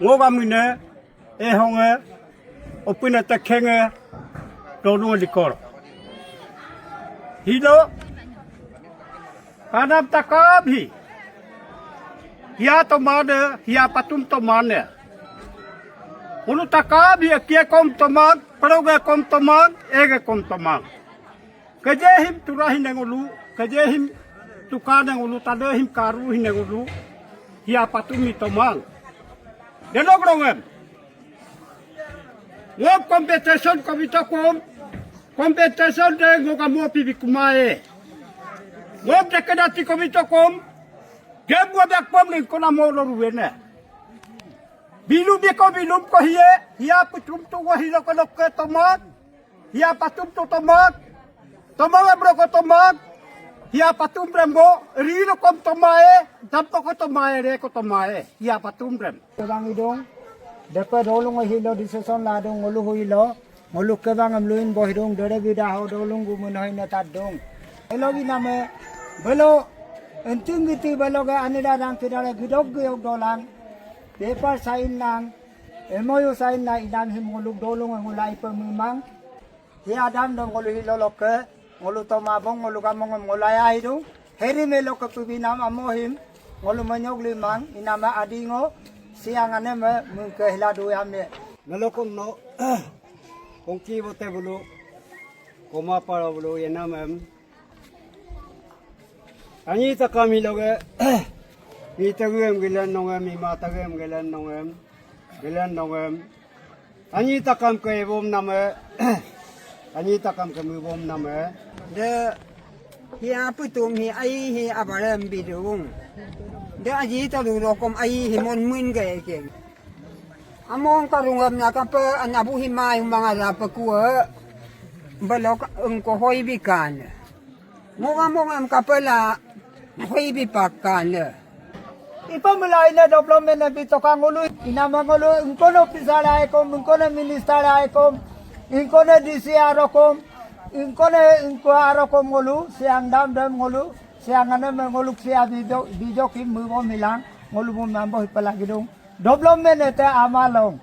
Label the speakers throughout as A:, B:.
A: ngogamine ehonge opina takenge donu likor hilo kanam takabhi hia tomane hia patum tomane ulu takabhi kia kom tomang paroge kom tomang ege kom tomang kejehim turahin ngulu kejehim tukana ngulu tadehim karuhin ngulu hia patumi tomang denogrongem ngop competition komito kom competition de ngogamo pibikumae ngop de kedati komito kom gem godak pom ning kona molo ruwene bilu beko bilum ko hia putum tu wahilo ko ke tomat hia patum tu tomat tomat bro ko tomat hia patum rembo rilo kom tomae dampo ko tomae re ko tomae hia patum rem
B: bang idong depa dolung hilo di seson ladong ngulu hilo ngulu ke bang amluin bo hidong dere bida ho dolung gu mun hoina tadong elo gi name belo enting giti belo ga anida dang tidare gidok gyok dolang paper sign lang MOU sign na idan him ngulu dolung ngulai pemimang hi adam dong ngulu hilo loke ngulu tomabong ngulu kamong ngulai aidu heri melo ke pibinam amohim ngulu manyog limang inama adingo siang ane me mungke hila dua amne
A: nalokon no kongki bote bulu koma para bulu yenamem ani takami loge mi tagem gilan nongem mi matagem gilan nongem ani takam ke bom name ani takam ke mi bom name
B: de hi aputum hi ai hi abarem bidung de aji talu rokom ai hi mon mun ge ke among karungam na ka pa anabu hi mai mga rapa ku balok engko hoi bikan mong am kapela hoi bipakan ipamulai na development na bito kangulu inamangulu engko no pisala ko engko no minister ko engko no DCR ko engko aro ko ngulu siang dam ngulu siang ane menguluk siang bijo kim mubo milang ngulu mo mambo palagi dong development ete amalong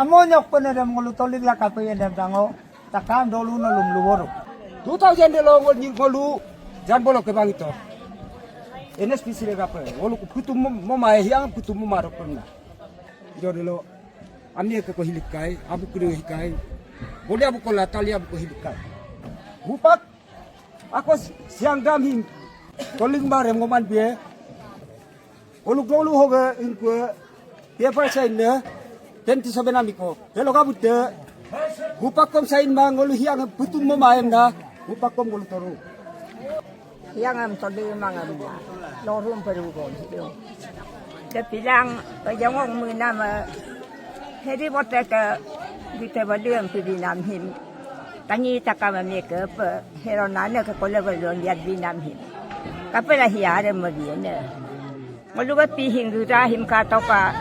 B: amonyok penedem ngulu tolik la kapuyen dem dango takam dolu no lumluworo
A: 2000 de lo ngolu jan bolo ke bang ito NSPC le gape ngolu putum mo mai hiang putum mo maro pernah jodelo amni ke ko hilikai abu kudu hikai bodi abu ko latali abu ko hilikai bupak ako siang dam hing toling bare ngoman bie oluk dolu hoga inko paper sign ne 27 amiko helo kabute bupak kom sign ma ngolu hiang putum mo maem na bupak kom ngolu toru
C: yang am tadi mangam ya lorum perugon itu kepilang yang orang menama hedi bote ke kita berdua pinam him tani takam mereka pe heronane ke kolej berdua lihat pinam him kapela hiare mediane maluga pihing gura him kata ka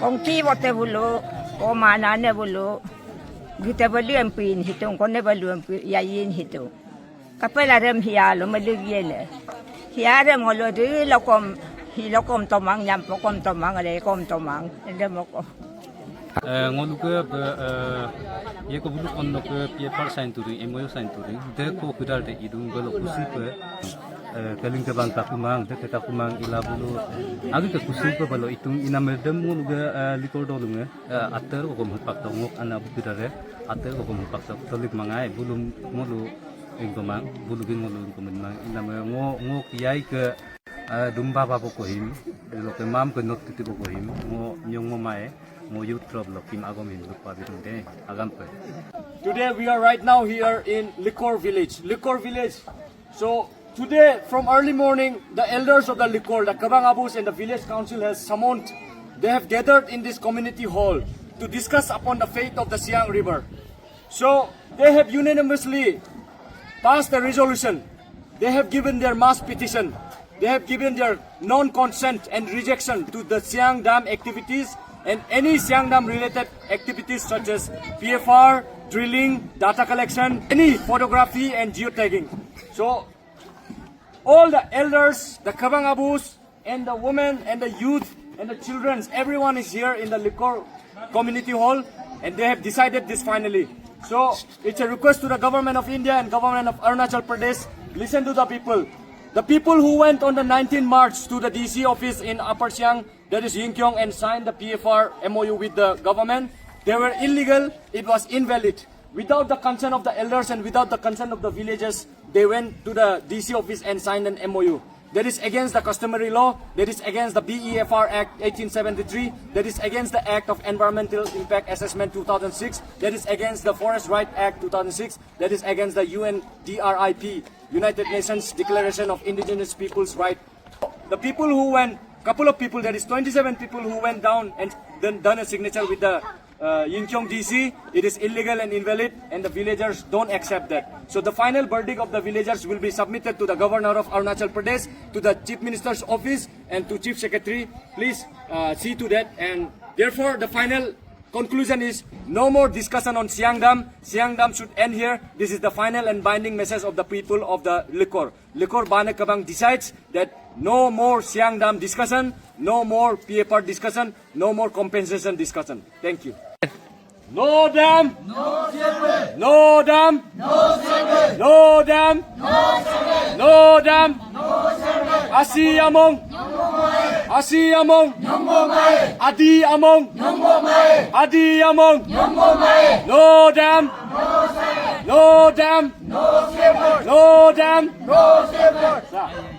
C: kongki bote bulu ko manane bulu kita berdua pin hitung kone berdua yain hitung kapela rem hialo malugiene hiare ngolo de lokom tomang nyam pokom tomang ale kom tomang ndemoko
D: ngolu ke ye ko bulu konno ke paper sign turi MOU sign turi de ko kudal de idung galo kusi pe kaling ke bang takumang de takumang ila bulu agi ke kusi pe balo itung inamel dem ngolu ge likor dolunge ater ko mhapak tongok ana bukidare ater ko mhapak tolik mangai bulum ngolu ingkomang bulu bin ngolu ingkomang iname ngo kiai ke dumba babo ko him lo ke mam ke not titi ko him ngo nyong mo mae ngo youth club lo kim agom him lo pa bitun de agam pe.
E: Today we are right now here in Likor village. So today from early morning the elders of the Likor, the Kabang Abus and the village council has summoned, they have gathered in this community hall to discuss upon the fate of the Siang River. So they have unanimously passed the resolution. They have given their mass petition. They have given their non-consent and rejection to the Siang Dam activities and any Siang Dam related activities such as PFR, drilling, data collection, any photography and geotagging. So all the elders, the Kabang Abus and the women and the youth and the children, everyone is here in the liquor community hall, and they have decided this finally. So it's a request to the government of India and government of Arunachal Pradesh, listen to the people. The people who went on the 19th March to the DC office in Upper Siang, that is Yingkiong, and signed the PFR MOU with the government, they were illegal, it was invalid. Without the consent of the elders and without the consent of the villagers, they went to the DC office and signed an MOU. That is against the customary law, that is against the BEFR Act 1873, that is against the Act of Environmental Impact Assessment 2006, that is against the Forest Right Act 2006, that is against the UNDRIP, United Nations Declaration of Indigenous Peoples' Right. The people who went, couple of people, that is 27 people who went down and then done a signature with the Yingkiong DC, it is illegal and invalid, and the villagers don't accept that. So the final verdict of the villagers will be submitted to the governor of Arunachal Pradesh, to the chief minister's office, and to chief secretary. Please see to that. And therefore, the final conclusion is no more discussion on Siang Dam. Siang Dam should end here. This is the final and binding message of the people of the Likor. Likor Bane Kabang decides that no more Siang Dam discussion, no more PFR discussion, no more compensation discussion. Thank you. No dam, no separate. No dam, no separate. No dam, no separate. No dam, no separate. Asi among, Asi among, Adi among, Adi among, no dam, no dam, no separate. No dam, no separate.